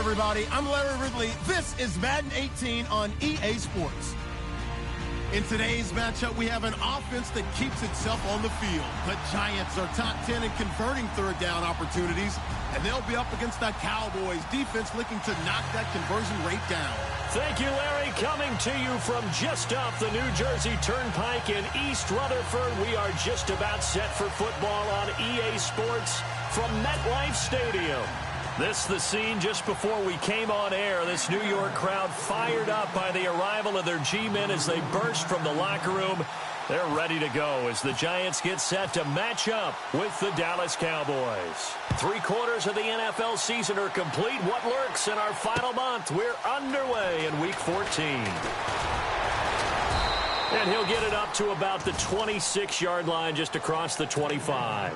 everybody. I'm Larry Ridley. This is Madden 18 on EA Sports. In today's matchup, we have an offense that keeps itself on the field. The Giants are top 10 in converting third down opportunities, and they'll be up against the Cowboys defense looking to knock that conversion rate down. Thank you, Larry. Coming to you from just off the New Jersey Turnpike in East Rutherford, we are just about set for football on EA Sports from MetLife Stadium. This the scene just before we came on air. This New York crowd fired up by the arrival of their G-men as they burst from the locker room. They're ready to go as the Giants get set to match up with the Dallas Cowboys. 3/4 of the NFL season are complete. What lurks in our final month? We're underway in Week 14. And he'll get it up to about the 26-yard line just across the 25.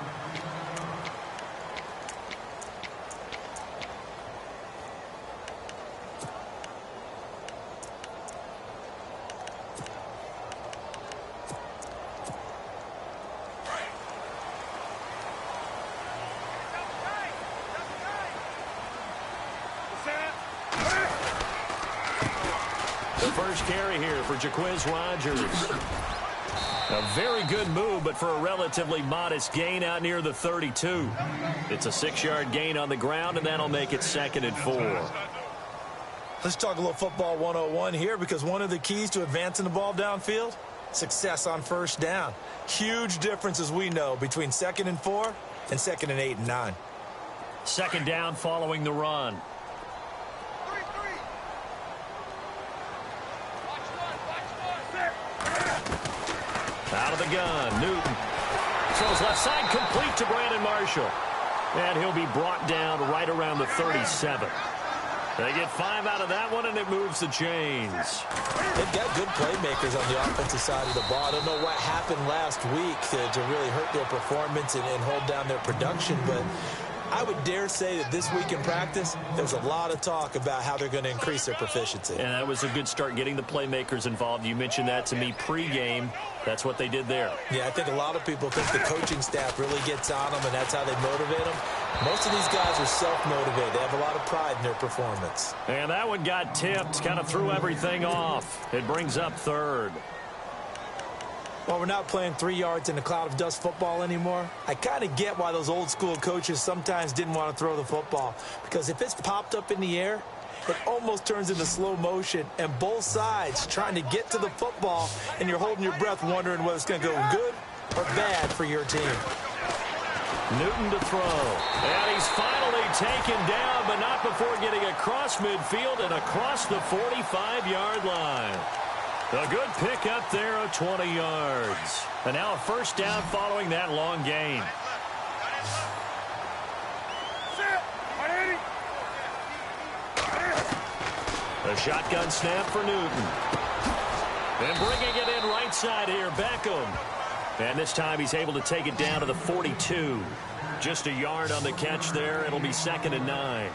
First carry here for Jaquiz Rodgers. A very good move, but for a relatively modest gain out near the 32. It's a 6-yard gain on the ground, and that'll make it 2nd and 4. Let's talk a little football 101 here, because one of the keys to advancing the ball downfield, success on first down. Huge difference, as we know, between 2nd and 4 and 2nd and 8 and 9. 2nd down following the run. Out of the gun, Newton throws left side, complete to Brandon Marshall. And he'll be brought down right around the 37. They get 5 out of that one, and it moves the chains. They've got good playmakers on the offensive side of the ball. I don't know what happened last week to really hurt their performance and hold down their production, but I would dare say that this week in practice, there's a lot of talk about how they're going to increase their proficiency. And that was a good start, getting the playmakers involved. You mentioned that to me pregame. That's what they did there. Yeah, I think a lot of people think the coaching staff really gets on them, and that's how they motivate them. Most of these guys are self-motivated. They have a lot of pride in their performance. And that one got tipped, kind of threw everything off. It brings up 3rd. Well, we're not playing 3 yards in a cloud of dust football anymore. I kind of get why those old school coaches sometimes didn't want to throw the football, because if it's popped up in the air, it almost turns into slow motion, and both sides trying to get to the football, and you're holding your breath wondering whether it's going to go good or bad for your team. Newton to throw. And he's finally taken down, but not before getting across midfield and across the 45-yard line. A good pick up there of 20 yards. And now a first down following that long gain. A shotgun snap for Newton. And bringing it in right side here, Beckham. And this time he's able to take it down to the 42. Just a yard on the catch there. It'll be 2nd and 9.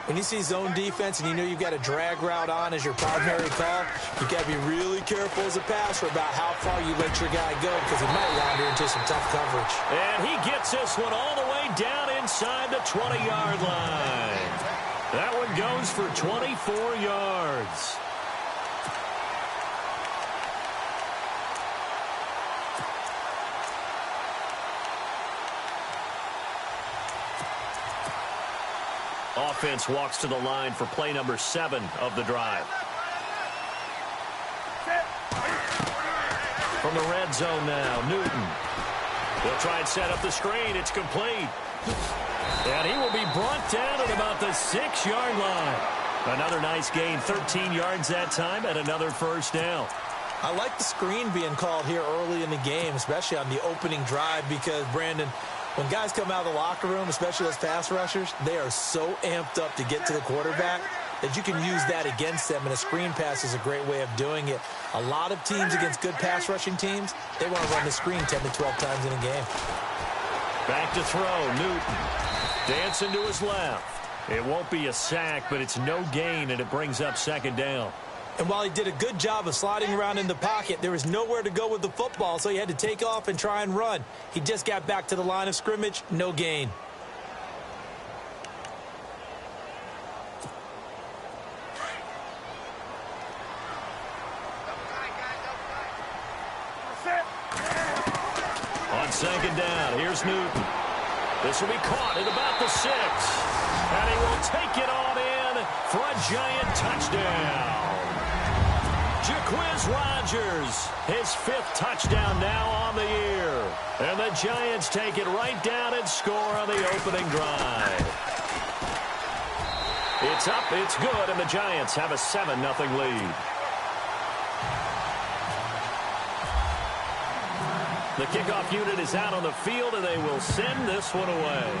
When you see zone defense and you know you've got a drag route on as your primary call, you've got to be really careful as a passer about how far you let your guy go, because he might wander into some tough coverage. And he gets this one all the way down inside the 20-yard line. That one goes for 24 yards. Offense walks to the line for play number 7 of the drive. From the red zone now, Newton. He'll try and set up the screen. It's complete. And he will be brought down at about the 6-yard line. Another nice gain, 13 yards that time, and another first down. I like the screen being called here early in the game, especially on the opening drive, because, Brandon, when guys come out of the locker room, especially those pass rushers, they are so amped up to get to the quarterback that you can use that against them, and a screen pass is a great way of doing it. A lot of teams against good pass rushing teams, they want to run the screen 10 to 12 times in a game. Back to throw, Newton. Dancing to his left. It won't be a sack, but it's no gain, and it brings up 2nd down. And while he did a good job of sliding around in the pocket, there was nowhere to go with the football, so he had to take off and try and run. He just got back to the line of scrimmage, no gain. On second down, here's Newton. This will be caught at about the 6. And he will take it on in for a Giant touchdown. Jaquiz Rodgers, his 5th touchdown now on the year. And the Giants take it right down and score on the opening drive. It's up, it's good, and the Giants have a 7-0 lead. The kickoff unit is out on the field, and they will send this one away.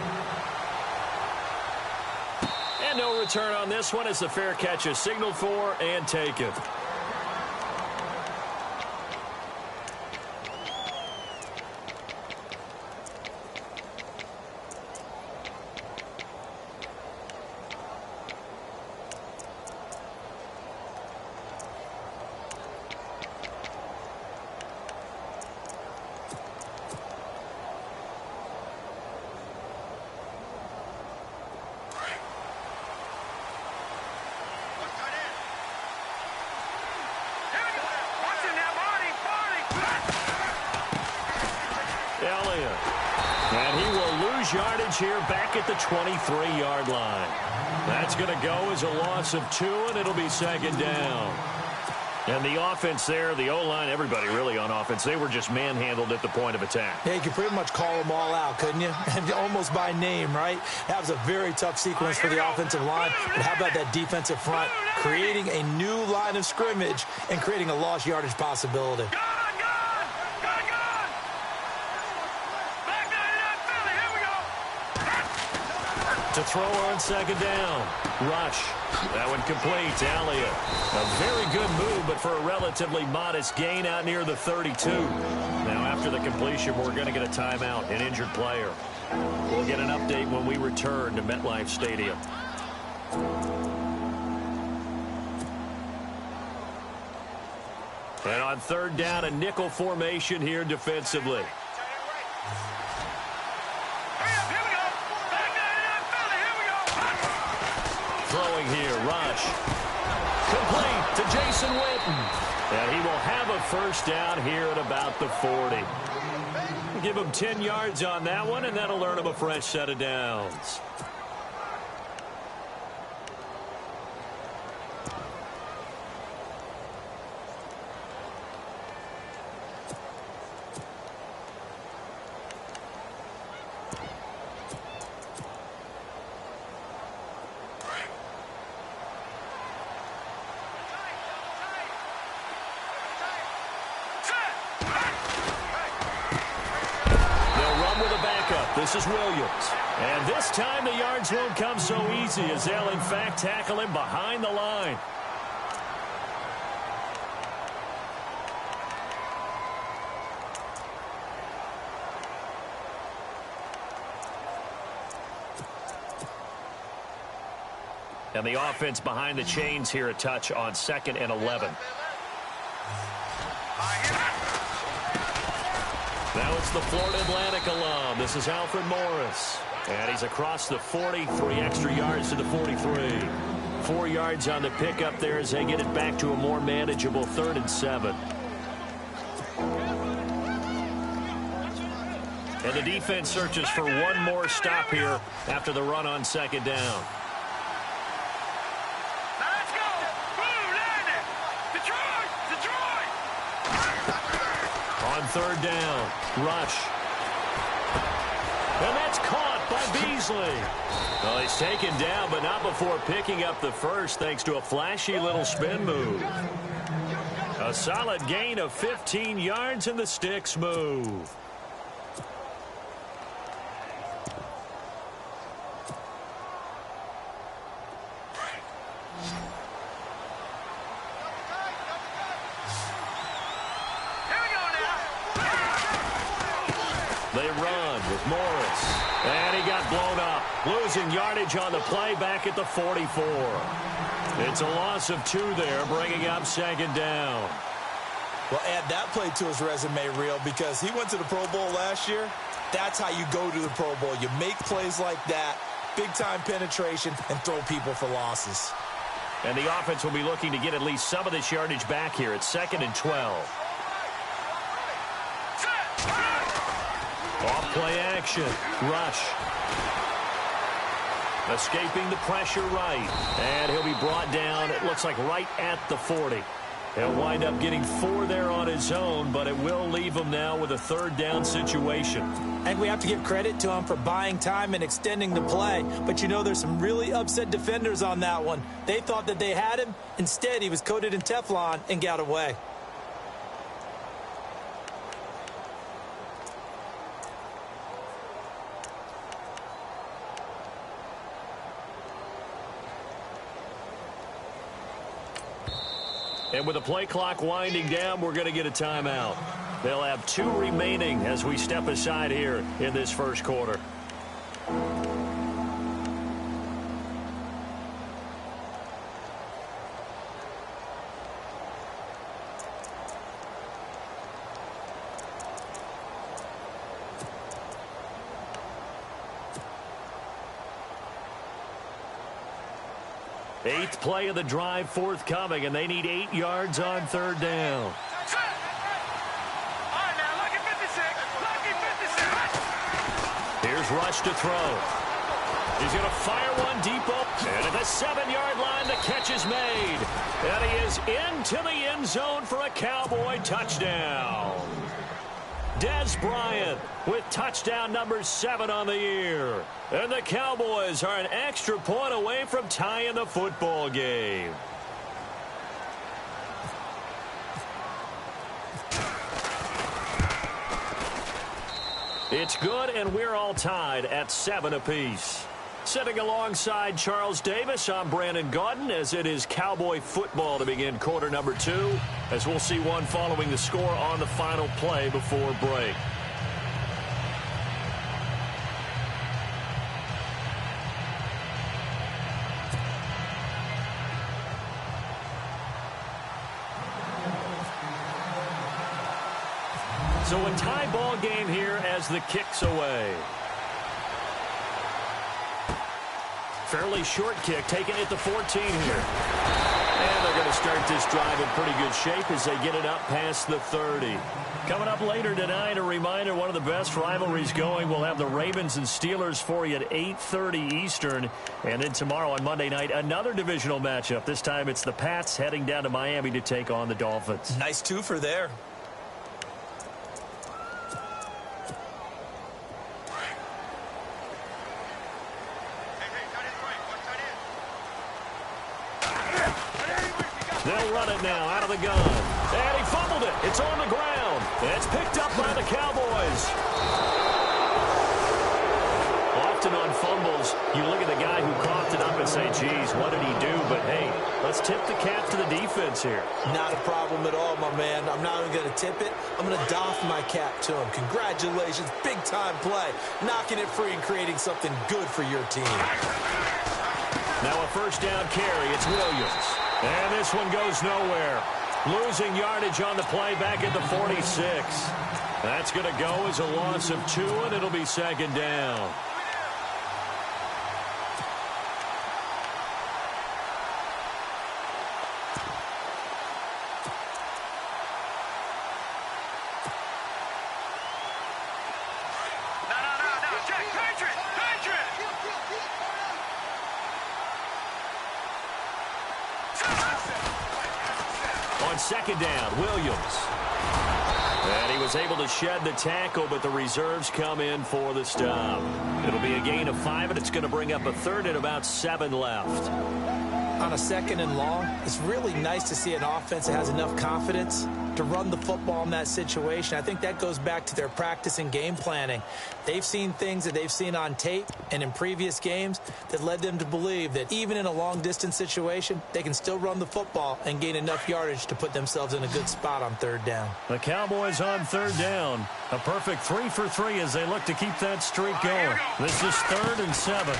And no return on this one as the fair catch is signaled for and taken. And he will lose yardage here back at the 23-yard line. That's going to go as a loss of 2, and it'll be second down. And the offense there, the O-line, everybody really on offense, they were just manhandled at the point of attack. Yeah, you could pretty much call them all out, couldn't you? And almost by name, right? That was a very tough sequence for the offensive line. But how about that defensive front creating a new line of scrimmage and creating a lost yardage possibility? To throw on second down. Rush. That one complete. Elliott. A very good move, but for a relatively modest gain out near the 32. Now, after the completion, we're going to get a timeout, an injured player. We'll get an update when we return to MetLife Stadium. And on third down, a nickel formation here defensively. Throwing here, Rush. Complete to Jason Witten. And he will have a first down here at about the 40. Give him 10 yards on that one, and that'll earn him a fresh set of downs. This is Williams. And this time the yards won't come so easy as they'll, in fact, tackle him behind the line. And the offense behind the chains here a touch on 2nd and 11. Now it's the Florida Atlantic alum. This is Alfred Morris. And he's across the 40, 3 extra yards to the 43. 4 yards on the pickup there as they get it back to a more manageable 3rd and 7. And the defense searches for one more stop here after the run on second down. On third down, Rush. And that's caught by Beasley. Well, he's taken down, but not before picking up the first thanks to a flashy little spin move. A solid gain of 15 yards in the sticks move. They run with Morris. And he got blown up. Losing yardage on the play back at the 44. It's a loss of 2 there, bringing up second down. Well, add that play to his resume, Real, because he went to the Pro Bowl last year. That's how you go to the Pro Bowl. You make plays like that, big-time penetration, and throw people for losses. And the offense will be looking to get at least some of this yardage back here at 2nd and 12. Off play action. Rush. Escaping the pressure right. And he'll be brought down, it looks like right at the 40. He'll wind up getting 4 there on his own, but it will leave him now with a 3rd down situation. And we have to give credit to him for buying time and extending the play. But, you know, there's some really upset defenders on that one. They thought that they had him. Instead, he was coated in Teflon and got away. And with the play clock winding down, we're going to get a timeout. They'll have 2 remaining as we step aside here in this first quarter. Eighth play of the drive forthcoming, and they need 8 yards on 3rd down. Here's Rush to throw. He's going to fire one deep open. And at the 7-yard line, the catch is made. And he is into the end zone for a Cowboy touchdown. Dez Bryant with touchdown number 7 on the year. And the Cowboys are an extra point away from tying the football game. It's good, and we're all tied at 7 apiece. Sitting alongside Charles Davis, I'm Brandon Gaudin, as it is Cowboy football to begin quarter number 2, as we'll see one following the score on the final play before break. So a tie ball game here as the kick's away. Fairly short kick, taken at the 14 here. And they're going to start this drive in pretty good shape as they get it up past the 30. Coming up later tonight, a reminder, one of the best rivalries going. We'll have the Ravens and Steelers for you at 8:30 Eastern. And then tomorrow on Monday night, another divisional matchup. This time it's the Pats heading down to Miami to take on the Dolphins. Nice twofer there. They'll run it now out of the gun. And he fumbled it. It's on the ground. It's picked up by the Cowboys. Often on fumbles, you look at the guy who coughed it up and say, geez, what did he do? But, hey, let's tip the cap to the defense here. Not a problem at all, my man. I'm not even going to tip it. I'm going to doff my cap to him. Congratulations. Big-time play. Knocking it free and creating something good for your team. Now a first down carry. It's Williams. And this one goes nowhere. Losing yardage on the play back at the 46. That's going to go as a loss of 2, and it'll be 2nd down. On 2nd down, Williams. And he was able to shed the tackle, but the reserves come in for the stop. It'll be a gain of 5, and it's going to bring up a 3rd and about 7 left. On a 2nd and long, it's really nice to see an offense that has enough confidence to run the football in that situation. I think that goes back to their practice and game planning. They've seen things that they've seen on tape and in previous games that led them to believe that even in a long-distance situation, they can still run the football and gain enough yardage to put themselves in a good spot on 3rd down. The Cowboys on 3rd down. A perfect 3 for 3 as they look to keep that streak going. This is 3rd and 7.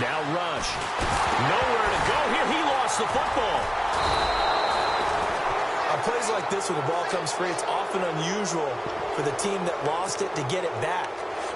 Now Rush. Nowhere to go here. He lost the football. On plays like this when the ball comes free, it's often unusual for the team that lost it to get it back,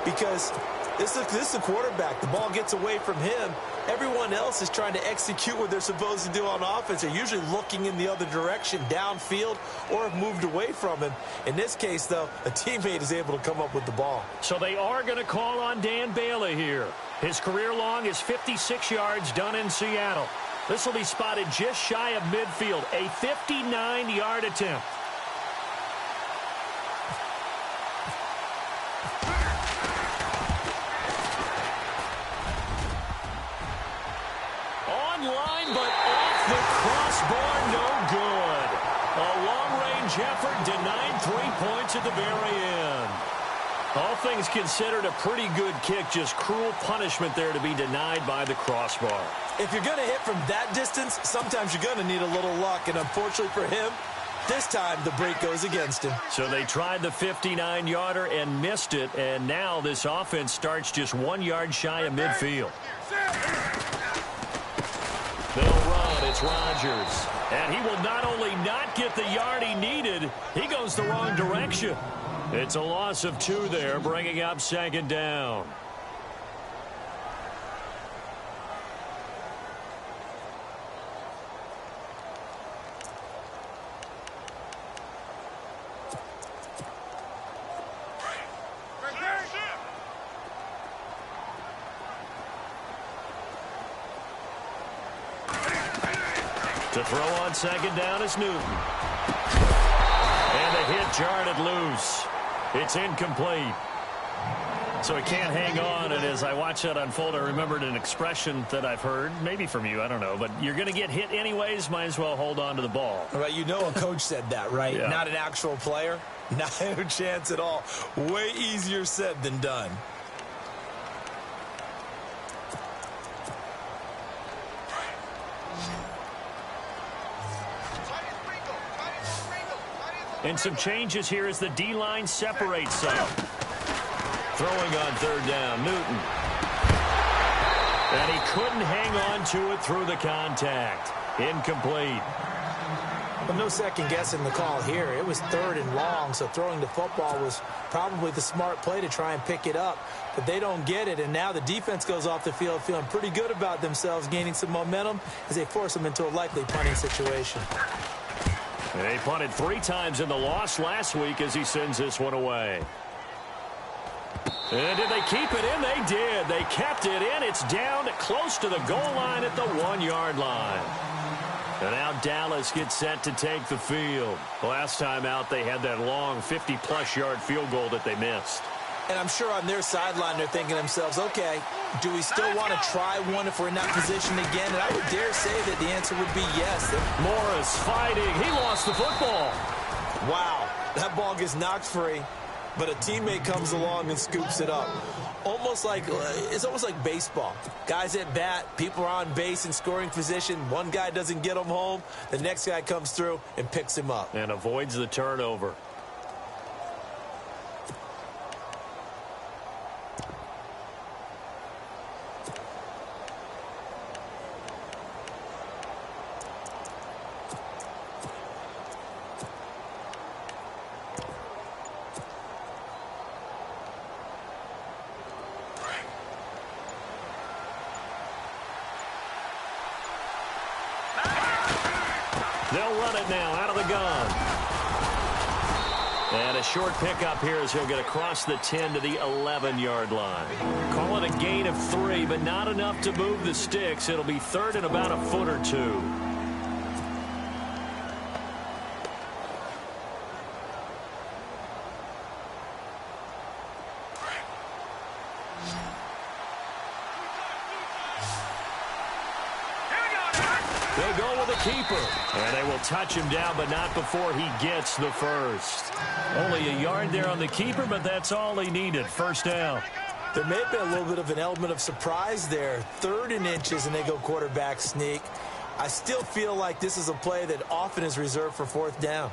because This is the quarterback. The ball gets away from him. Everyone else is trying to execute what they're supposed to do on offense. They're usually looking in the other direction, downfield, or have moved away from him. In this case, though, a teammate is able to come up with the ball. So they are going to call on Dan Bailey here. His career long is 56 yards done in Seattle. This will be spotted just shy of midfield, a 59-yard attempt. Online, but off the crossbar, no good. A long-range effort denied 3 points at the very end. All things considered, a pretty good kick, just cruel punishment there to be denied by the crossbar. If you're going to hit from that distance, sometimes you're going to need a little luck, and unfortunately for him, this time the break goes against him. So they tried the 59-yarder and missed it, and now this offense starts just 1 yard shy of midfield. They'll run. It's Rodgers. And he will not only not get the yard he needed, he goes the wrong direction. It's a loss of 2 there, bringing up second down. To throw on second down is Newton. And the hit jarred it loose. It's incomplete. So he can't hang on, and as I watch that unfold, I remembered an expression that I've heard, maybe from you, I don't know, but you're going to get hit anyways, might as well hold on to the ball. All right, you know a coach said that, right? Yeah. Not an actual player. Not a chance at all. Way easier said than done. And some changes here as the D-line separates some. Throwing on third down, Newton. And he couldn't hang on to it through the contact. Incomplete. But no second guessing the call here. It was 3rd and long, so throwing the football was probably the smart play to try and pick it up. But they don't get it, and now the defense goes off the field feeling pretty good about themselves, gaining some momentum as they force them into a likely punting situation. They punted 3 times in the loss last week as he sends this one away. And did they keep it in? They did. They kept it in. It's down close to the goal line at the 1 yard line. And now Dallas gets set to take the field. Last time out, they had that long 50-plus yard field goal that they missed. And I'm sure on their sideline, they're thinking to themselves, okay, do we still want to try one if we're in that position again? And I would dare say that the answer would be yes. Morris fighting. He lost the football. Wow, that ball gets knocked free, but a teammate comes along and scoops it up. It's almost like baseball. Guys at bat, people are on base in scoring position. One guy doesn't get him home. The next guy comes through and picks him up. And avoids the turnover. They'll run it now out of the gun. And a short pickup here as he'll get across the 10 to the 11-yard line. Call it a gain of 3, but not enough to move the sticks. It'll be 3rd and about a foot or 2. They'll go with a keeper. And they will touch him down, but not before he gets the first. Only a yard there on the keeper, but that's all he needed. First down. There may have been a little bit of an element of surprise there. 3rd and inches, and they go quarterback sneak. I still feel like this is a play that often is reserved for 4th down.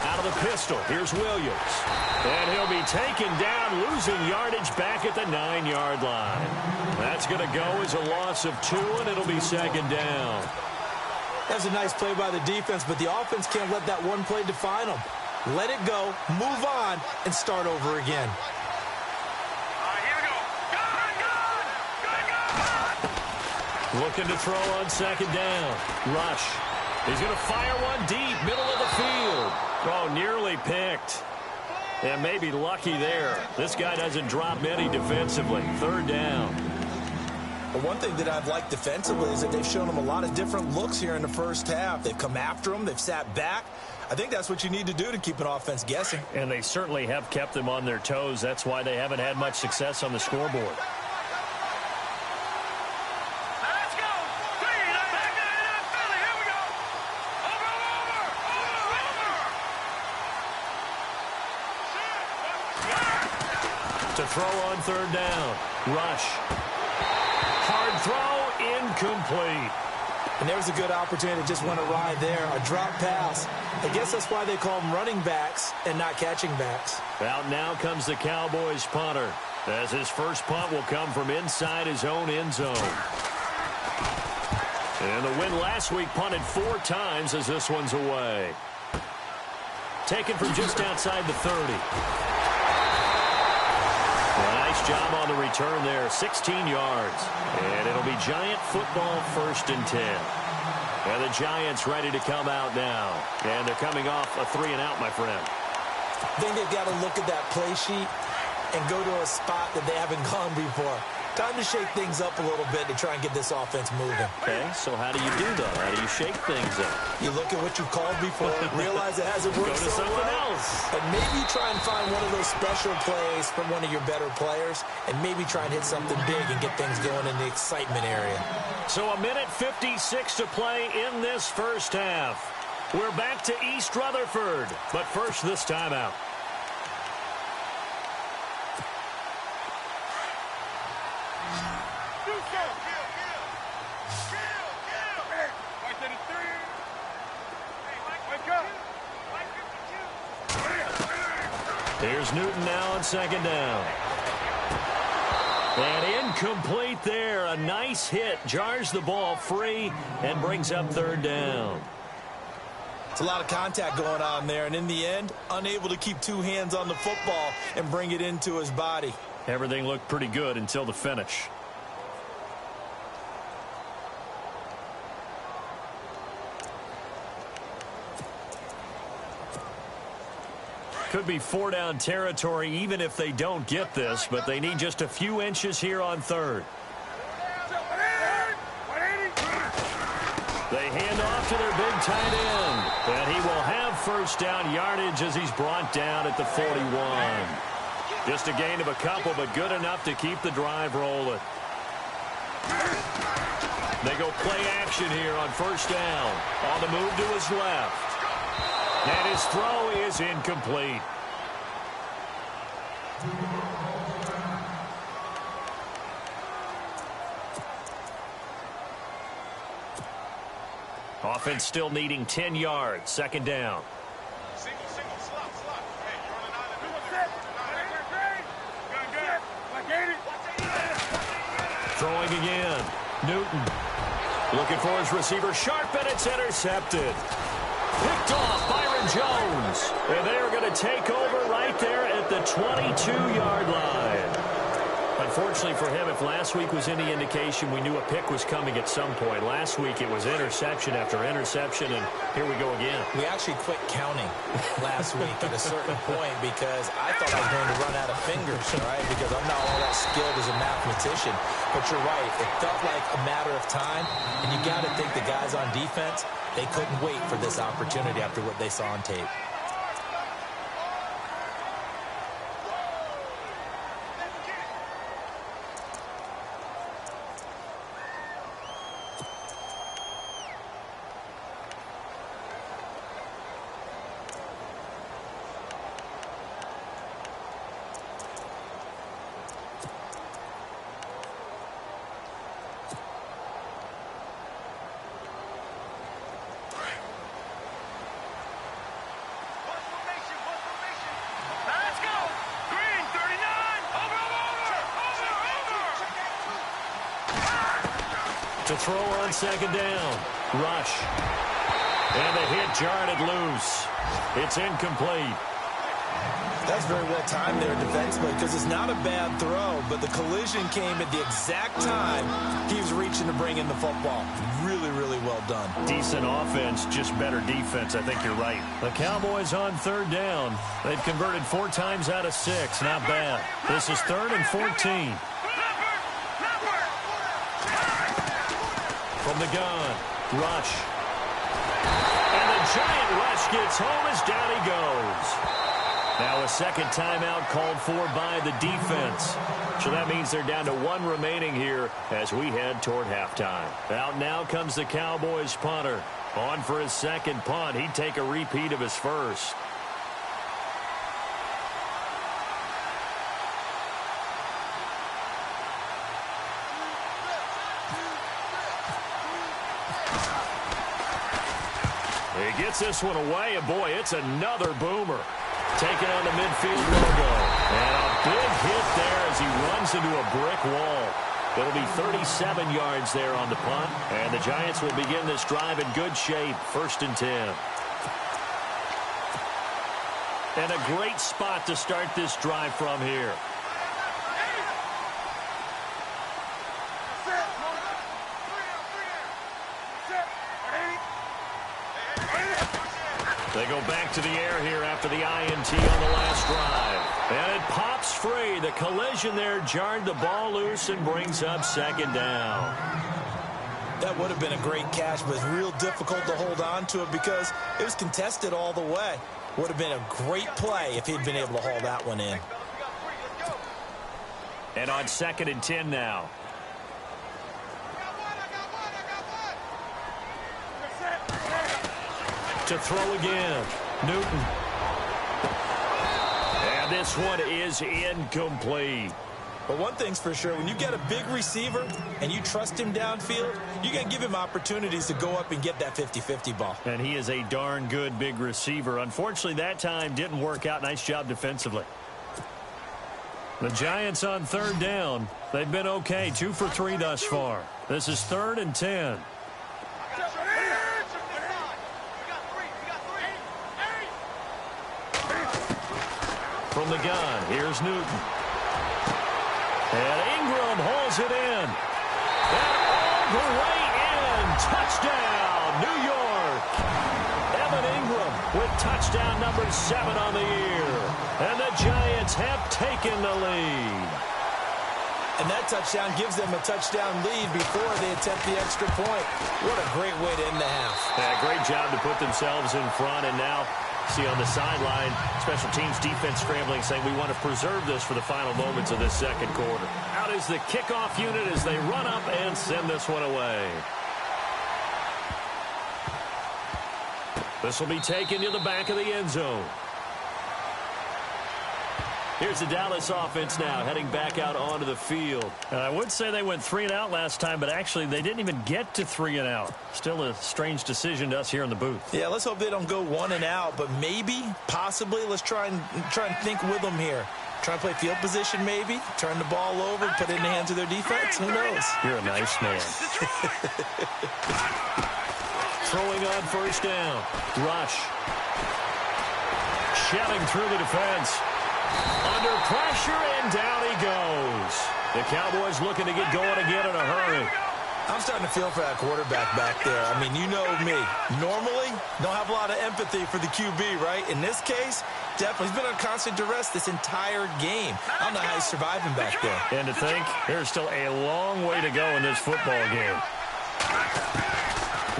Out of the pistol, here's Williams. And he'll be taken down, losing yardage back at the 9-yard line. That's going to go as a loss of 2, and it'll be 2nd down. That's a nice play by the defense, but the offense can't let that one play define them. Let it go, move on, and start over again. Looking to throw on second down. Rush. He's going to fire one deep, middle of the field. Oh, nearly picked. And maybe lucky there. This guy doesn't drop many defensively. Third down. But one thing that I've liked defensively is that they've shown him a lot of different looks here in the first half. They've come after him. They've sat back. I think that's what you need to do to keep an offense guessing. And they certainly have kept them on their toes. That's why they haven't had much success on the scoreboard. To throw on third down. Rush. Hard throw, incomplete. And there's a good opportunity. Just went awry there. A drop pass. I guess that's why they call them running backs and not catching backs. Out now comes the Cowboys punter, as his first punt will come from inside his own end zone. And the win last week punted 4 times as this one's away. Taken from just outside the 30. Nice job on the return there, 16 yards. And it'll be Giant football, 1st and 10. And the Giants ready to come out now. And they're coming off a 3-and-out, my friend. I think they've got to look at that play sheet and go to a spot that they haven't gone before. Time to shake things up a little bit to try and get this offense moving. Okay, so how do you do that? How do you shake things up? You look at what you've called before, realize it hasn't worked Go to so something well, else. and maybe try and find one of those special plays from one of your better players, and maybe try and hit something big and get things going in the excitement area. So a minute 56 to play in this first half. We're back to East Rutherford, but first this timeout. Here's Newton now on second down. And incomplete there. A nice hit. Jars the ball free and brings up third down. It's a lot of contact going on there, and in the end, unable to keep 2 hands on the football and bring it into his body. Everything looked pretty good until the finish. Could be 4-down territory even if they don't get this, but they need just a few inches here on third. They hand off to their big tight end, and he will have first down yardage as he's brought down at the 41. Just a gain of a couple, but good enough to keep the drive rolling. They go play action here on first down. On the move to his left. And his throw is incomplete. Offense still needing 10 yards. Second down. Throwing again. Newton looking for his receiver. Sharp, and it's intercepted. Picked off Byron Jones. And they are going to take over right there at the 22-yard line. Unfortunately for him, if last week was any indication, we knew a pick was coming at some point. Last week it was interception after interception, and here we go again. We actually quit counting last week at a certain point because I thought I was going to run out of fingers, right? Because I'm not all that skilled as a mathematician. But you're right. It felt like a matter of time, and you got to think the guys on defense, they couldn't wait for this opportunity after what they saw on tape. To throw on second down. Rush. And the hit jarred loose. It's incomplete. That's very well timed there defensively because it's not a bad throw, but the collision came at the exact time he was reaching to bring in the football. Really, really well done. Decent offense, just better defense. I think you're right. The Cowboys on third down. They've converted 4 times out of 6. Not bad. This is 3rd and 14. From the gun, Rush. And the giant rush gets home as down he goes. Now a second timeout called for by the defense. So that means they're down to 1 remaining here as we head toward halftime. Out now comes the Cowboys punter. On for his second punt. He'd take a repeat of his first. He gets this one away, and boy, it's another boomer. Taking on the midfield logo. And a big hit there as he runs into a brick wall. It'll be 37 yards there on the punt. And the Giants will begin this drive in good shape. 1st and 10. And a great spot to start this drive from here. They go back to the air here after the INT on the last drive. And it pops free. The collision there jarred the ball loose and brings up 2nd down. That would have been a great catch, but it's real difficult to hold on to it because it was contested all the way. Would have been a great play if he'd been able to haul that one in. And on 2nd and 10 now. To throw again. Newton. And this one is incomplete. But one thing's for sure, when you get a big receiver and you trust him downfield, you got to give him opportunities to go up and get that 50-50 ball. And he is a darn good big receiver. Unfortunately, that time didn't work out. Nice job defensively. The Giants on 3rd down. They've been okay. 2 for 3 thus far. This is 3rd and 10. From the gun, here's Newton. And Ingram holds it in. And all the way in. Touchdown, New York. Evan Ingram with touchdown number 7 on the year. And the Giants have taken the lead. And that touchdown gives them a touchdown lead before they attempt the extra point. What a great way to end the half. Yeah, great job to put themselves in front. And now see on the sideline, special teams defense scrambling, saying we want to preserve this for the final moments of this 2nd quarter. Out is the kickoff unit as they run up and send this one away. This will be taken to the back of the end zone. Here's the Dallas offense now, heading back out onto the field. I would say they went 3 and out last time, but actually they didn't even get to 3 and out. Still a strange decision to us here in the booth. Yeah, let's hope they don't go 1 and out, but maybe, possibly, let's try and think with them here. Try and play field position maybe, turn the ball over, put it in the hands of their defense. Who knows? You're a nice man. Throwing on 1st down. Rush. Shelling through the defense. Under pressure, and down he goes. The Cowboys looking to get going again in a hurry. I'm starting to feel for that quarterback back there. I mean, you know me. Normally, don't have a lot of empathy for the QB, right? In this case, definitely. He's been on constant duress this entire game. I don't know how he's surviving back there. And to think, there's still a long way to go in this football game.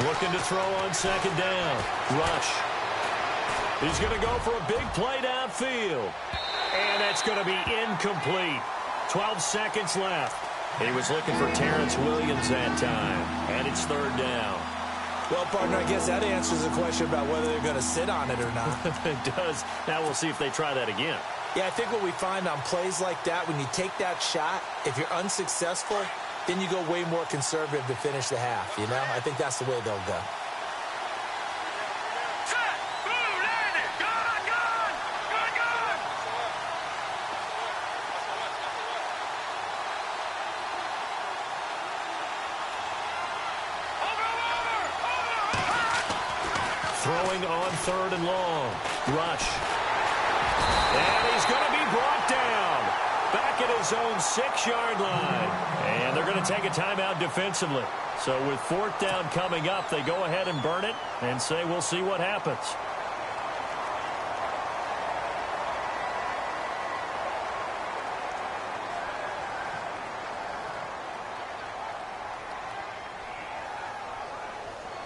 Looking to throw on 2nd down. Rush. He's going to go for a big play downfield. And that's going to be incomplete. 12 seconds left. He was looking for Terrence Williams that time. And it's 3rd down. Well, partner, I guess that answers the question about whether they're going to sit on it or not. It does. Now we'll see if they try that again. Yeah, I think what we find on plays like that, when you take that shot, if you're unsuccessful, then you go way more conservative to finish the half, you know? I think that's the way they'll go. Throwing on 3rd and long. Rush. And he's going to be brought down. Back at his own 6-yard line. And they're going to take a timeout defensively. So with 4th down coming up, they go ahead and burn it and say we'll see what happens.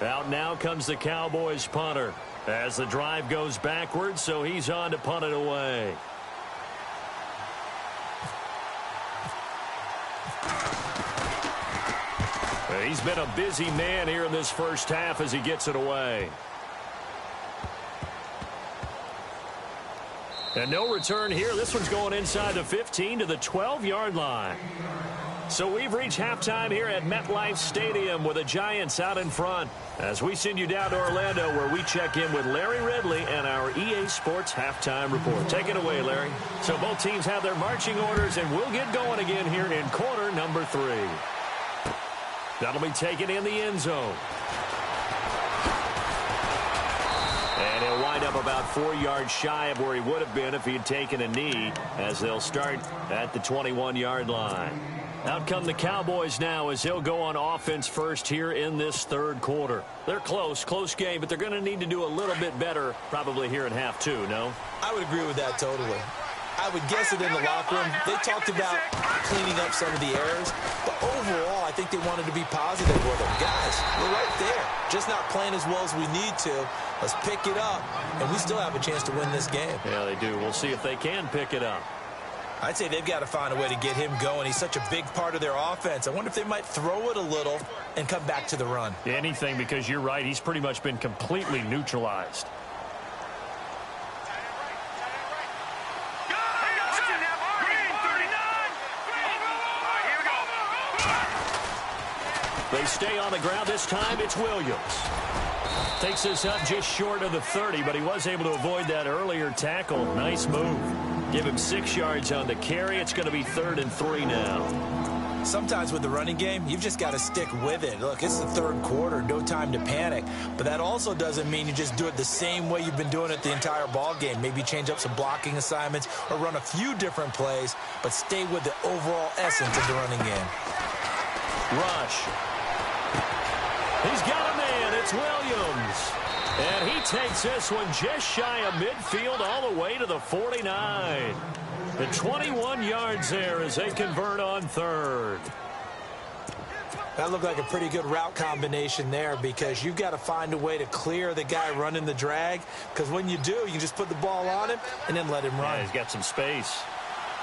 Out now comes the Cowboys punter as the drive goes backwards, so he's on to punt it away. He's been a busy man here in this first half as he gets it away. And no return here. This one's going inside the 15 to the 12-yard line. So we've reached halftime here at MetLife Stadium with the Giants out in front as we send you down to Orlando where we check in with Larry Ridley and our EA Sports halftime report. Take it away, Larry. So both teams have their marching orders, and we'll get going again here in quarter number 3. That'll be taken in the end zone. And he'll wind up about 4 yards shy of where he would have been if he had taken a knee, as they'll start at the 21-yard line. Out come the Cowboys now as they'll go on offense first here in this 3rd quarter. They're close game, but they're going to need to do a little bit better probably here in half 2, no? I would agree with that totally. I would guess that in the locker room, they talked about cleaning up some of the errors, but overall, I think they wanted to be positive with them. Guys, we're right there, just not playing as well as we need to. Let's pick it up, and we still have a chance to win this game. Yeah, they do. We'll see if they can pick it up. I'd say they've got to find a way to get him going. He's such a big part of their offense. I wonder if they might throw it a little and come back to the run. Anything, because you're right. He's pretty much been completely neutralized. They stay on the ground this time. It's Williams. Takes this up just short of the 30, but he was able to avoid that earlier tackle. Nice move. Give him 6 yards on the carry. It's going to be 3rd and 3 now. Sometimes with the running game, you've just got to stick with it. Look, it's the 3rd quarter, no time to panic. But that also doesn't mean you just do it the same way you've been doing it the entire ball game. Maybe change up some blocking assignments or run a few different plays, but stay with the overall essence of the running game. Rush. He's got a man. It's Williams. And he takes this one just shy of midfield all the way to the 49. The 21 yards there as they convert on 3rd. That looked like a pretty good route combination there because you've got to find a way to clear the guy running the drag, because when you do, you just put the ball on him and then let him run. Yeah, he's got some space.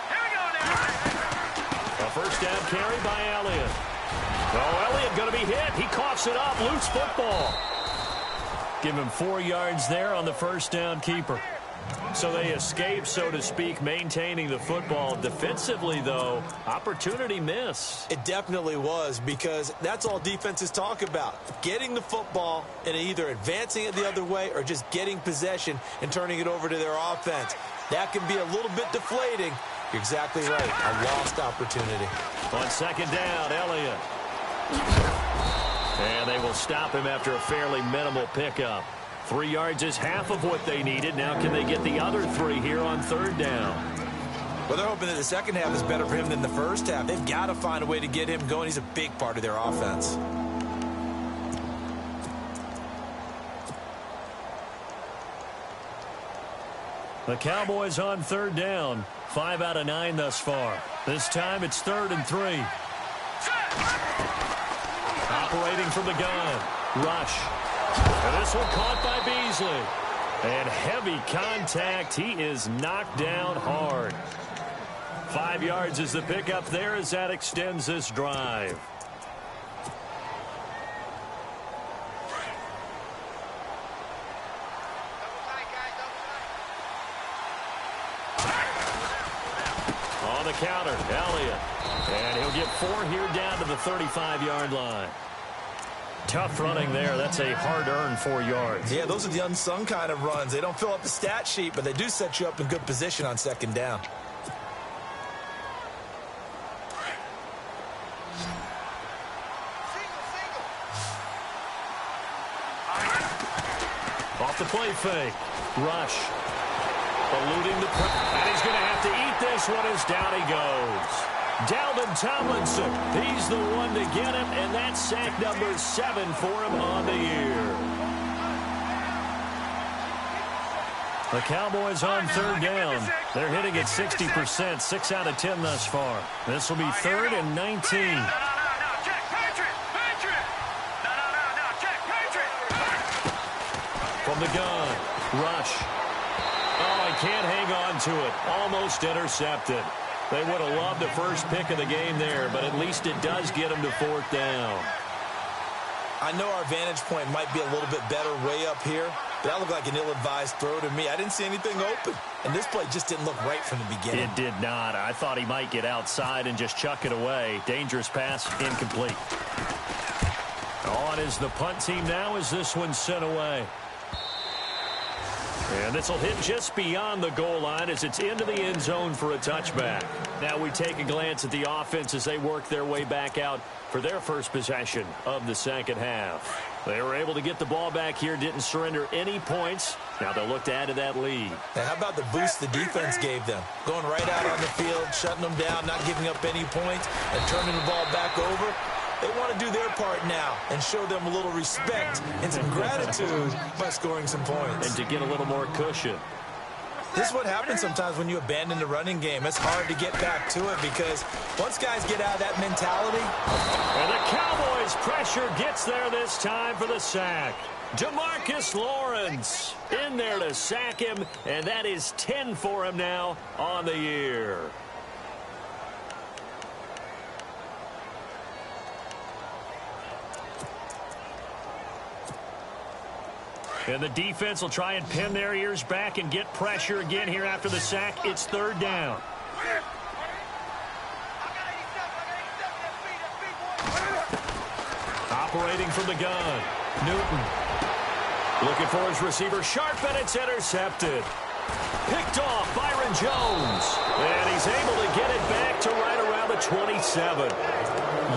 Here we go now. A first down carry by Elliott. Oh, Elliott going to be hit. He coughs it up. Loose football. Give him 4 yards there on the first down keeper. So they escape, so to speak, maintaining the football. Defensively, though, opportunity miss. It definitely was, because that's all defenses talk about. Getting the football and either advancing it the other way or just getting possession and turning it over to their offense. That can be a little bit deflating. You're exactly right. A lost opportunity. On 2nd down, Elliott. And they will stop him after a fairly minimal pickup. 3 yards is half of what they needed. Now can they get the other 3 here on 3rd down? Well, they're hoping that the second half is better for him than the first half. They've got to find a way to get him going. He's a big part of their offense. The Cowboys on 3rd down. 5 out of 9 thus far. This time it's 3rd and 3. Operating from the gun. Rush. And this one caught by Beasley. And heavy contact. He is knocked down hard. 5 yards is the pickup there as that extends this drive. On the counter, Elliott. And he'll get 4 here down to the 35-yard line. Tough running there. That's a hard-earned 4 yards. Yeah, those are the unsung kind of runs. They don't fill up the stat sheet, but they do set you up in good position on 2nd down. Off the play fake. Rush. Eluding the pressure. And he's going to have to eat this one as down he goes. Dalvin Tomlinson. He's the one to get him, and that's sack number 7 for him on the year. The Cowboys on third down. They're hitting at 60%, 6 out of 10 thus far. This will be 3rd and 19. From the gun, Rush. Oh, he can't hang on to it. Almost intercepted. They would have loved the first pick of the game there, but at least it does get them to 4th down. I know our vantage point might be a little bit better way up here, but that looked like an ill-advised throw to me. I didn't see anything open, and this play just didn't look right from the beginning. It did not. I thought he might get outside and just chuck it away. Dangerous pass, incomplete. On is the punt team now as this one's sent away. And this will hit just beyond the goal line as it's into the end zone for a touchback. Now we take a glance at the offense as they work their way back out for their first possession of the second half. They were able to get the ball back here, didn't surrender any points. Now they'll look to add to that lead. And how about the boost the defense gave them? Going right out on the field, shutting them down, not giving up any points, and turning the ball back over. They want to do their part now and show them a little respect and some gratitude by scoring some points. And to get a little more cushion. This is what happens sometimes when you abandon the running game. It's hard to get back to it because once guys get out of that mentality. And the Cowboys pressure gets there this time for the sack. DeMarcus Lawrence in there to sack him, and that is 10 for him now on the year. And the defense will try and pin their ears back and get pressure again here after the sack. It's 3rd down. Operating from the gun. Newton. Looking for his receiver. Sharp, and it's intercepted. Picked off Byron Jones. And he's able to get it back to right around the 27.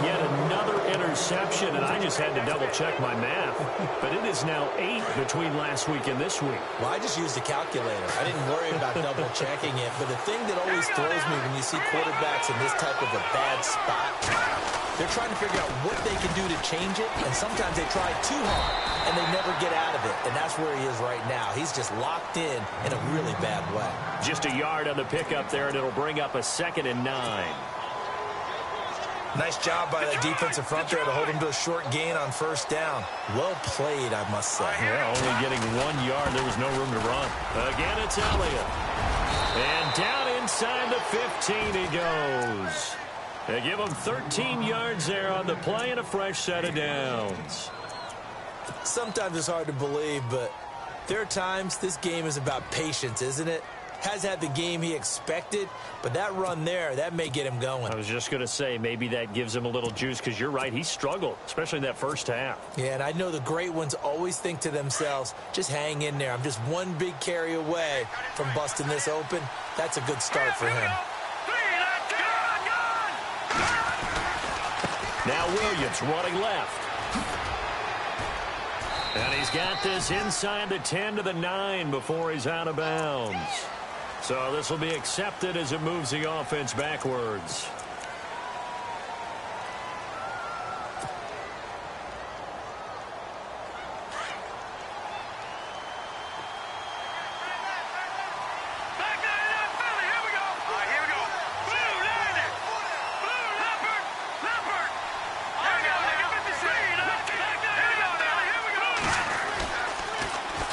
Yet another interception, and I just had to double-check my math. But it is now 8 between last week and this week. Well, I just used a calculator. I didn't worry about double-checking it. But the thing that always throws me when you see quarterbacks in this type of a bad spot, they're trying to figure out what they can do to change it, and sometimes they try too hard, and they never get out of it. And that's where he is right now. He's just locked in a really bad way. Just a yard on the pickup there, and it'll bring up a 2nd and 9. Nice job by that defensive front there to hold him to a short gain on 1st down. Well played, I must say. Yeah, only getting 1 yard. There was no room to run. Again, it's Elliott. And down inside the 15 he goes. They give him 13 yards there on the play and a fresh set of downs. Sometimes it's hard to believe, but there are times this game is about patience, isn't it? Has had the game he expected, but that run there, that may get him going. I was just going to say, maybe that gives him a little juice, because you're right, he struggled, especially in that first half. Yeah, and I know the great ones always think to themselves, just hang in there. I'm just one big carry away from busting this open. That's a good start for him. Now Williams running left. And he's got this inside the 10 to the 9 before he's out of bounds. So this will be accepted as it moves the offense backwards.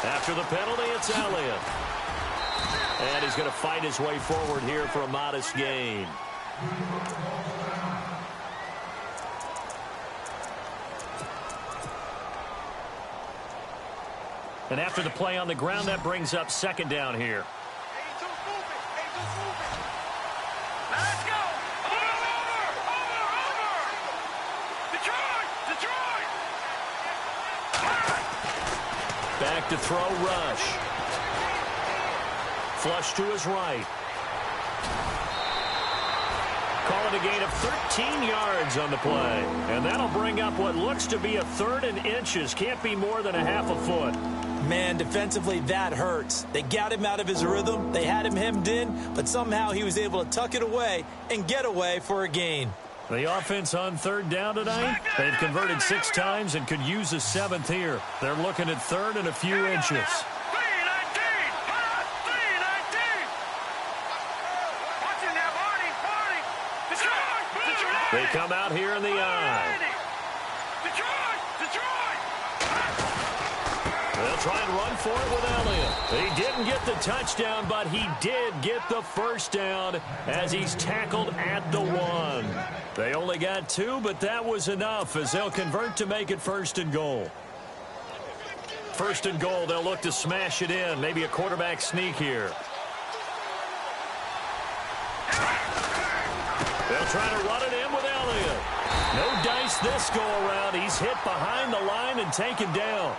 After the penalty, it's Elliott. And he's going to fight his way forward here for a modest gain. And after the play on the ground, that brings up 2nd down here. Let's go! Detroit! Back to throw, Rush. Flush to his right. Calling a gain of 13 yards on the play. And that'll bring up what looks to be a 3rd and inches. Can't be more than a half a foot. Man, defensively, that hurts. They got him out of his rhythm. They had him hemmed in, but somehow he was able to tuck it away and get away for a gain. The offense on third down tonight, they've converted 6 times and could use a 7th here. They're looking at third and a few inches. They come out here in the eye. They'll try and run for it with Elliott. He didn't get the touchdown, but he did get the first down as he's tackled at the 1. They only got 2, but that was enough as they'll convert to make it 1st and goal. 1st and goal, they'll look to smash it in. Maybe a quarterback sneak here. They'll try to run it in with Elliott. No dice this go-around. He's hit behind the line and taken down.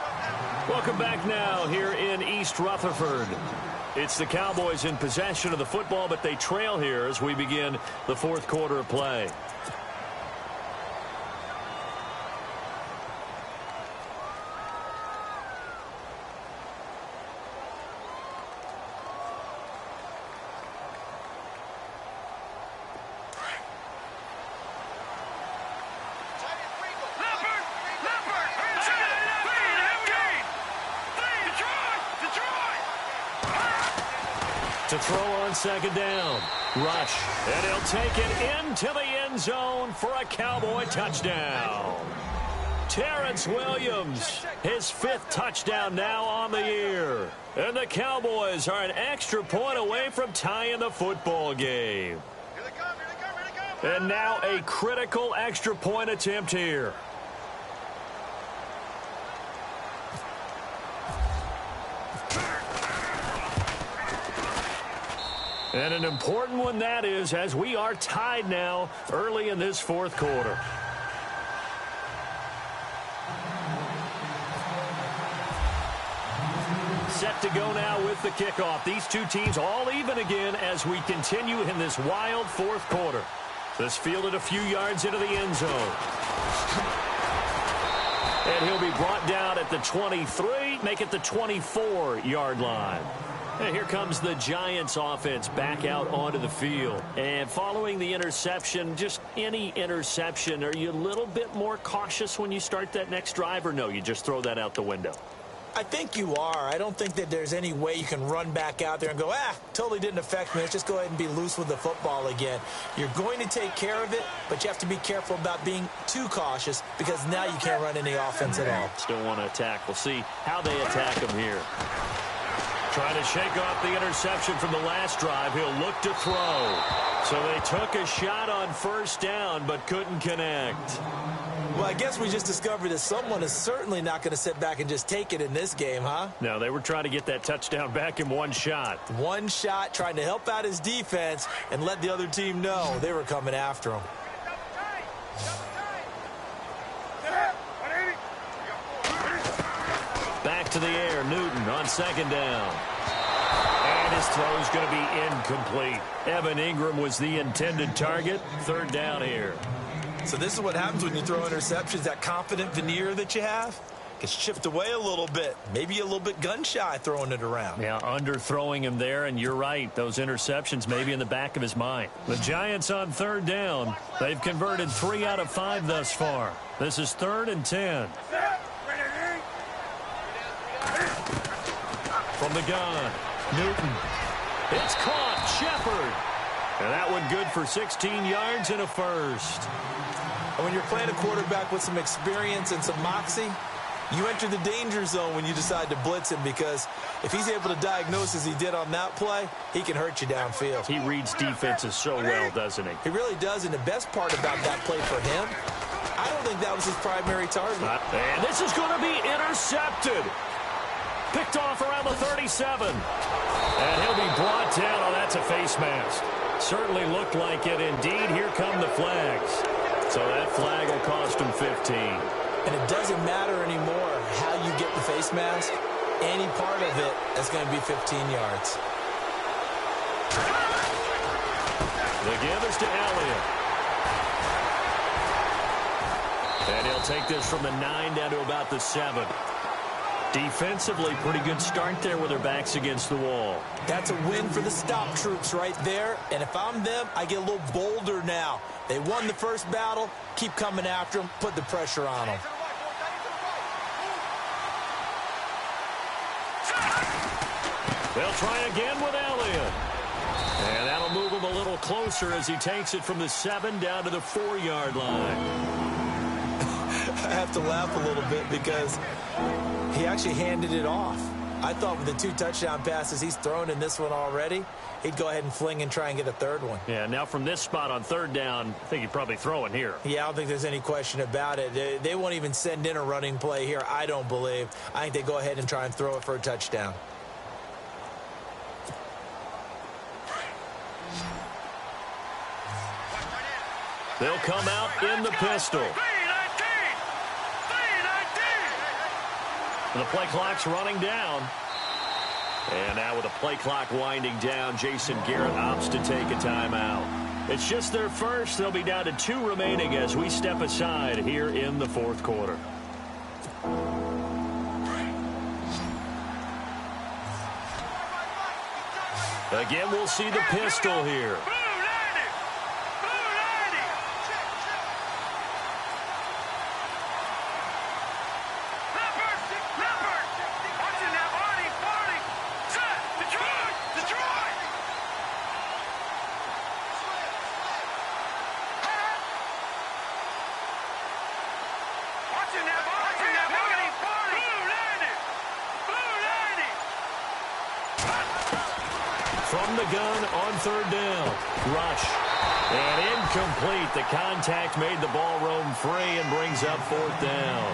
Welcome back now here in East Rutherford. It's the Cowboys in possession of the football, but they trail here as we begin the 4th quarter of play. To throw on 2nd down. Rush. And he'll take it into the end zone for a Cowboy touchdown. Terrence Williams, his 5th touchdown now on the year. And the Cowboys are an extra point away from tying the football game. And now a critical extra point attempt here. And an important one that is, as we are tied now early in this 4th quarter. Set to go now with the kickoff. These two teams all even again as we continue in this wild 4th quarter. This fielded a few yards into the end zone. And he'll be brought down at the 23, make it the 24-yard line. And here comes the Giants offense back out onto the field. And following the interception, just any interception, are you a little bit more cautious when you start that next drive, or no, you just throw that out the window? I think you are. I don't think that there's any way you can run back out there and go, totally didn't affect me. Let's just go ahead and be loose with the football again. You're going to take care of it, but you have to be careful about being too cautious because now you can't run any offense at all. Still want to attack. We'll see how they attack him here. Trying to shake off the interception from the last drive. He'll look to throw. So they took a shot on 1st down, but couldn't connect. Well, I guess we just discovered that someone is certainly not going to sit back and just take it in this game, huh? No, they were trying to get that touchdown back in one shot. One shot, trying to help out his defense and let the other team know they were coming after him. Back to the air, Newton on 2nd down. And his throw's going to be incomplete. Evan Ingram was the intended target. 3rd down here. So this is what happens when you throw interceptions. That confident veneer that you have gets chipped away a little bit. Maybe a little bit gun-shy throwing it around. Yeah, underthrowing him there, and you're right. Those interceptions maybe in the back of his mind. The Giants on 3rd down. They've converted 3 out of 5 thus far. This is 3rd and 10. From the gun, Newton. It's caught, Shepard. And that one good for 16 yards and a 1st. And when you're playing a quarterback with some experience and some moxie, you enter the danger zone when you decide to blitz him, because if he's able to diagnose as he did on that play, he can hurt you downfield. He reads defenses so well, doesn't he? He really does, and the best part about that play for him, I don't think that was his primary target. And this is going to be intercepted. Picked off around the 37. And he'll be brought down. Oh, that's a face mask. Certainly looked like it. Indeed, here come the flags. So that flag will cost him 15. And it doesn't matter anymore how you get the face mask. Any part of it is going to be 15 yards. The give is to Elliott. And he'll take this from the 9 down to about the 7. Defensively, pretty good start there with their backs against the wall. That's a win for the stop troops right there. And if I'm them, I get a little bolder now. They won the first battle. Keep coming after them. Put the pressure on them. They'll try again with Elliott. And that'll move him a little closer as he takes it from the 7 down to the 4-yard line. I have to laugh a little bit because he actually handed it off. I thought with the 2 touchdown passes he's thrown in this one already, he'd go ahead and fling and try and get a third one. Yeah, now from this spot on 3rd down, I think he'd probably throw it here. Yeah, I don't think there's any question about it. They won't even send in a running play here, I don't believe. I think they go ahead and try and throw it for a touchdown. They'll come out in the pistol. And the play clock's running down. And now with the play clock winding down, Jason Garrett opts to take a timeout. It's just their first. They'll be down to 2 remaining as we step aside here in the 4th quarter. Again, we'll see the pistol here. From the gun on 3rd down. Rush. And incomplete. The contact made the ball roam free and brings up 4th down.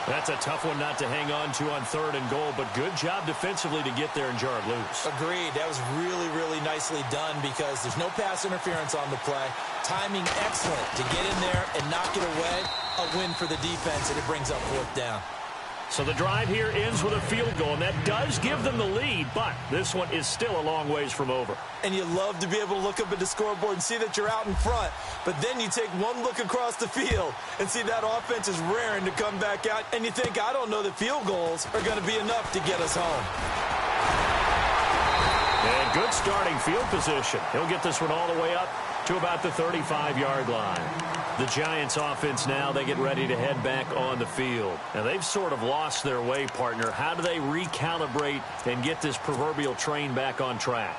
That's a tough one not to hang on to on 3rd and goal, but good job defensively to get there and jar it loose. Agreed. That was really, really nicely done because there's no pass interference on the play. Timing excellent to get in there and knock it away. A win for the defense, and it brings up 4th down. So the drive here ends with a field goal, and that does give them the lead, but this one is still a long ways from over. And you love to be able to look up at the scoreboard and see that you're out in front, but then you take one look across the field and see that offense is raring to come back out, and you think, I don't know that field goals are going to be enough to get us home. And good starting field position. He'll get this one all the way up to about the 35-yard line. The Giants offense now, they get ready to head back on the field. Now, they've sort of lost their way, partner. How do they recalibrate and get this proverbial train back on track?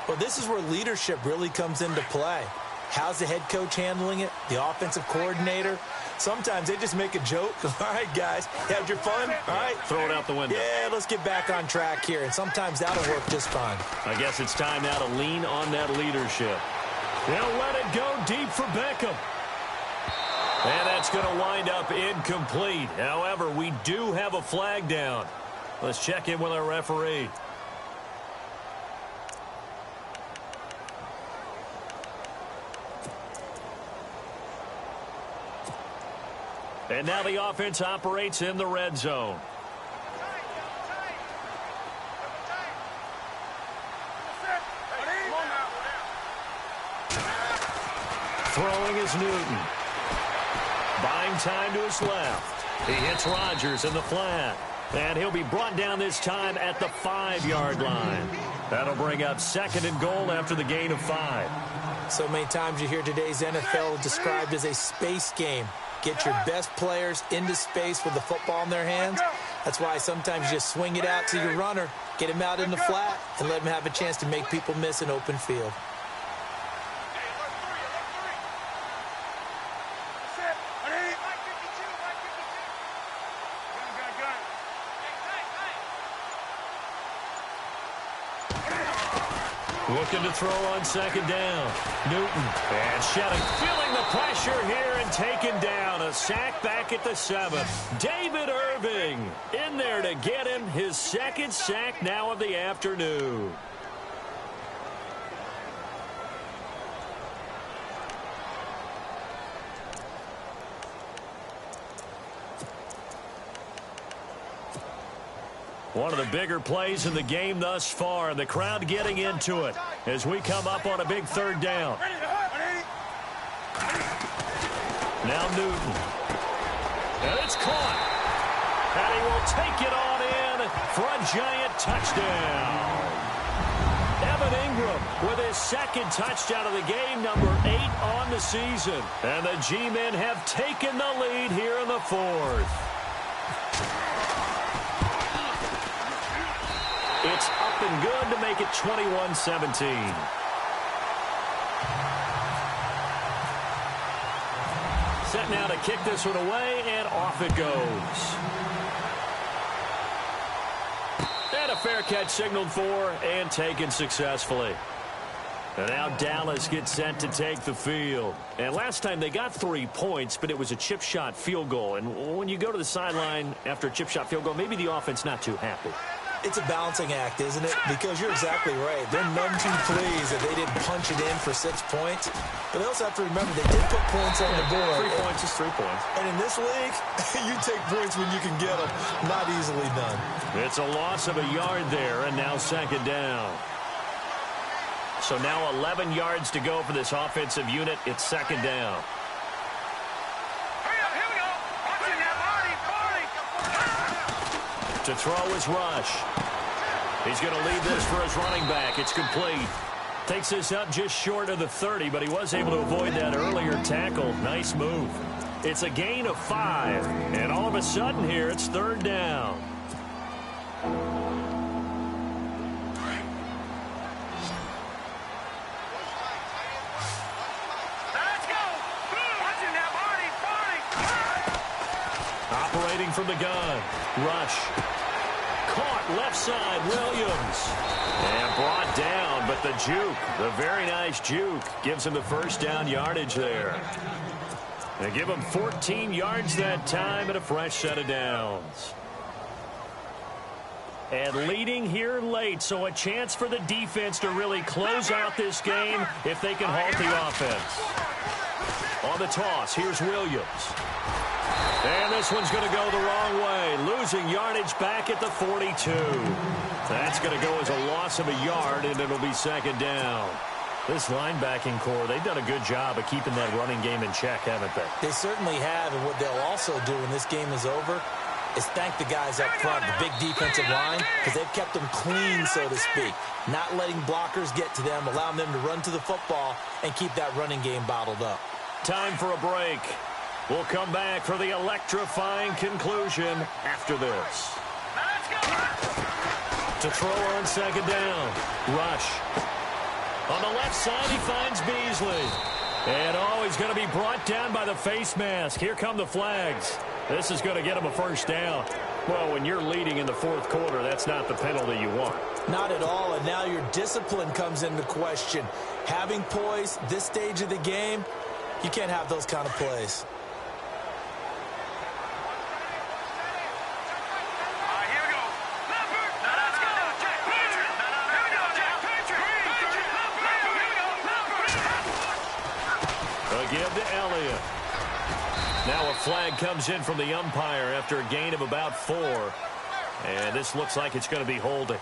Well, this is where leadership really comes into play. How's the head coach handling it? The offensive coordinator? Sometimes they just make a joke. All right, guys, had your fun? All right. Throw it out the window. Yeah, let's get back on track here. And sometimes that'll work just fine. I guess it's time now to lean on that leadership. They'll let it go deep for Beckham. And that's going to wind up incomplete. However, we do have a flag down. Let's check in with our referee. And now the offense operates in the red zone. Throwing is Newton. Buying time to his left. He hits Rodgers in the flat. And he'll be brought down this time at the 5-yard line. That'll bring up 2nd and goal after the gain of 5. So many times you hear today's NFL described as a space game. Get your best players into space with the football in their hands. That's why sometimes you just swing it out to your runner, get him out in the flat, and let him have a chance to make people miss an open field. Looking to throw on 2nd down. Newton. And Shetty feeling the pressure here and taken down. A sack back at the 7. David Irving in there to get him his 2nd sack now of the afternoon. One of the bigger plays in the game thus far, and the crowd getting into it as we come up on a big 3rd down. Now Newton. And it's caught. And he will take it on in for a giant touchdown. Evan Ingram with his second touchdown of the game, number 8 on the season. And the G-men have taken the lead here in the fourth. It's up and good to make it 21-17. Set now to kick this one away, and off it goes. And a fair catch signaled for and taken successfully. And now Dallas gets set to take the field. And last time they got 3 points, but it was a chip shot field goal. And when you go to the sideline after a chip shot field goal, maybe the offense not too happy. It's a balancing act, isn't it? Because you're exactly right. They're none too pleased that they didn't punch it in for 6 points. But they also have to remember they did put points on the board. 3 points is 3 points. And in this league, you take points when you can get them. Not easily done. It's a loss of a yard there, and now second down. So now 11 yards to go for this offensive unit. It's second down. Hurry up, here we go. Watch it now, Marty. To throw is Rush. He's going to lead this for his running back. It's complete. Takes this up just short of the 30, but he was able to avoid that earlier tackle. Nice move. It's a gain of 5, and all of a sudden here it's third down. Let's go. Watch it now, Marty. Operating from the gun. Rush. Caught left side, Williams. And brought down, but the juke, the very nice juke, gives him the first down yardage there. They give him 14 yards that time and a fresh set of downs. And leading here late, so a chance for the defense to really close out this game if they can halt the offense. On the toss, here's Williams. And this one's going to go the wrong way, losing yardage back at the 42. That's going to go as a loss of a yard, and it'll be second down. This linebacking core, they've done a good job of keeping that running game in check, haven't they? They certainly have, and what they'll also do when this game is over is thank the guys up front, the big defensive line, because they've kept them clean, so to speak. Not letting blockers get to them, allowing them to run to the football and keep that running game bottled up. Time for a break. We'll come back for the electrifying conclusion after this. Let's go. To throw on second down. Rush. On the left side, he finds Beasley. And, he's going to be brought down by the face mask. Here come the flags. This is going to get him a first down. Well, when you're leading in the fourth quarter, that's not the penalty you want. Not at all, and now your discipline comes into question. Having poise this stage of the game, you can't have those kind of plays. Here we go. Leopard. Let's go. Jack Patrick. Here we go, Jack Patrick. Here we go. Leopard. They'll give to Elliott. Now a flag comes in from the umpire after a gain of about 4. And this looks like it's going to be holding.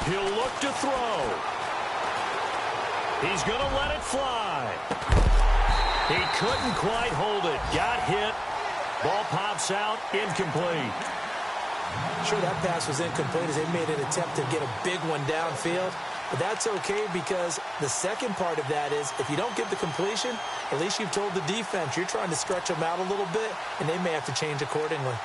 He'll look to throw. He's going to let it fly. He couldn't quite hold it. Got hit. Ball pops out. Incomplete. Sure, that pass was incomplete as they made an attempt to get a big one downfield. But that's okay because the second part of that is if you don't get the completion, at least you've told the defense you're trying to stretch them out a little bit, and they may have to change accordingly.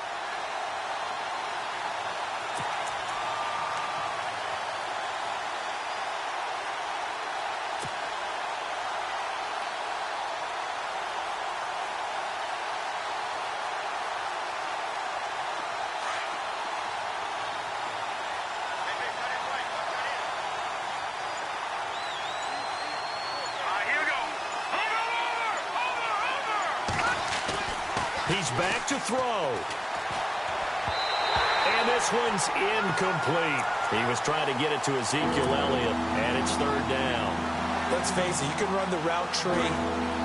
He's back to throw. And this one's incomplete. He was trying to get it to Ezekiel Elliott, and it's third down. Let's face it, you can run the route tree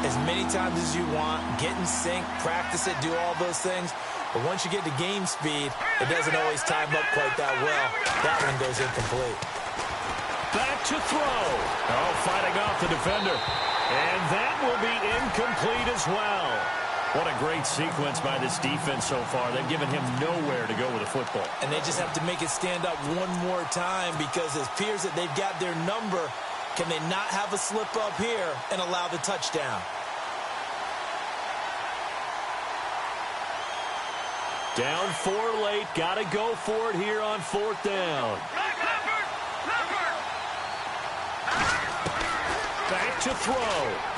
as many times as you want, get in sync, practice it, do all those things. But once you get to game speed, it doesn't always time up quite that well. That one goes incomplete. Back to throw. Oh, fighting off the defender. And that will be incomplete as well. What a great sequence by this defense so far. They've given him nowhere to go with the football. And they just have to make it stand up one more time because it appears that they've got their number. Can they not have a slip up here and allow the touchdown? Down 4 late. Got to go for it here on 4th down. Back to throw.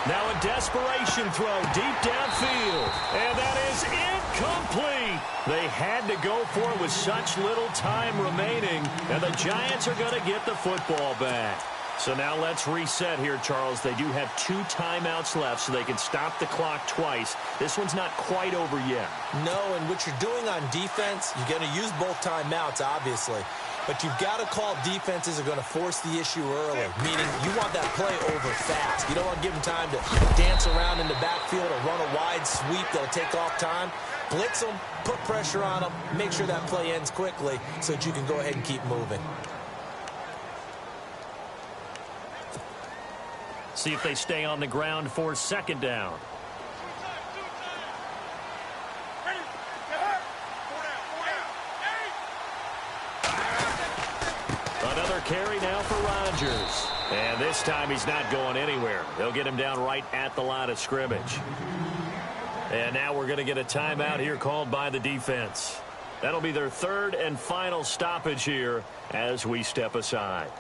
Now a desperation throw deep downfield. And that is incomplete. They had to go for it with such little time remaining. And the Giants are going to get the football back. So now let's reset here, Charles. They do have 2 timeouts left, so they can stop the clock twice. This one's not quite over yet. No, and what you're doing on defense, you're going to use both timeouts, obviously. But you've got to call defenses are going to force the issue early, meaning you want that play over fast. You don't want to give them time to dance around in the backfield or run a wide sweep that'll take off time. Blitz them, put pressure on them, make sure that play ends quickly so that you can go ahead and keep moving. See if they stay on the ground for 2nd down. Another carry now for Rodgers. And this time he's not going anywhere. They'll get him down right at the line of scrimmage. And now we're going to get a timeout here called by the defense. That'll be their 3rd and final stoppage here as we step aside.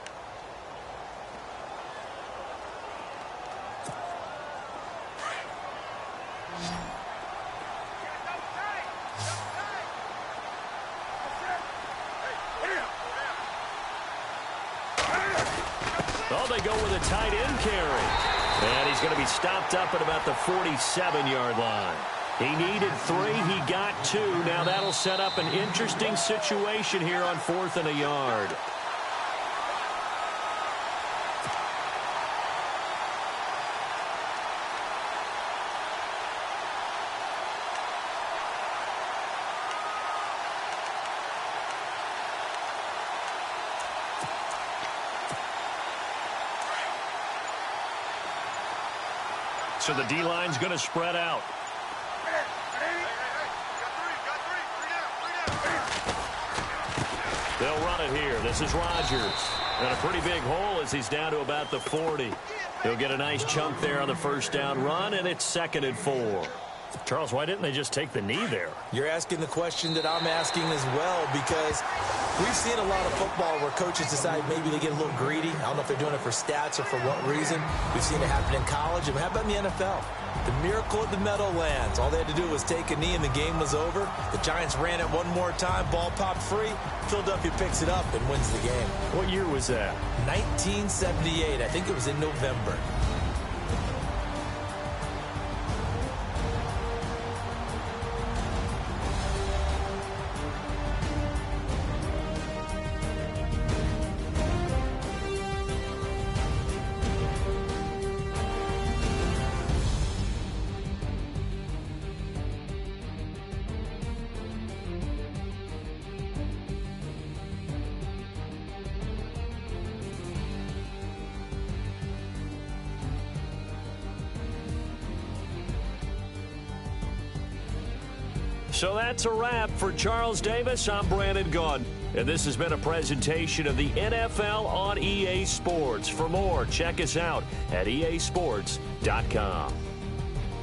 Oh, they go with a tight end carry. And he's going to be stopped up at about the 47-yard line. He needed 3. He got 2. Now that'll set up an interesting situation here on 4th and a yard. So the D-line's going to spread out. They'll run it here. This is Rodgers. And a pretty big hole as he's down to about the 40. He'll get a nice chunk there on the 1st down run, and it's 2nd and 4. Charles, why didn't they just take the knee there? You're asking the question that I'm asking as well, because we've seen a lot of football where coaches decide maybe they get a little greedy. I don't know if they're doing it for stats or for what reason. We've seen it happen in college. And how about in the NFL? The miracle at the Meadowlands. All they had to do was take a knee and the game was over. The Giants ran it one more time. Ball popped free. Philadelphia picks it up and wins the game. What year was that? 1978. I think it was in November. So that's a wrap for Charles Davis. I'm Brandon Gaudin, and this has been a presentation of the NFL on EA Sports. For more, check us out at easports.com.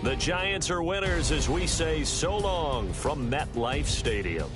The Giants are winners as we say so long from MetLife Stadium.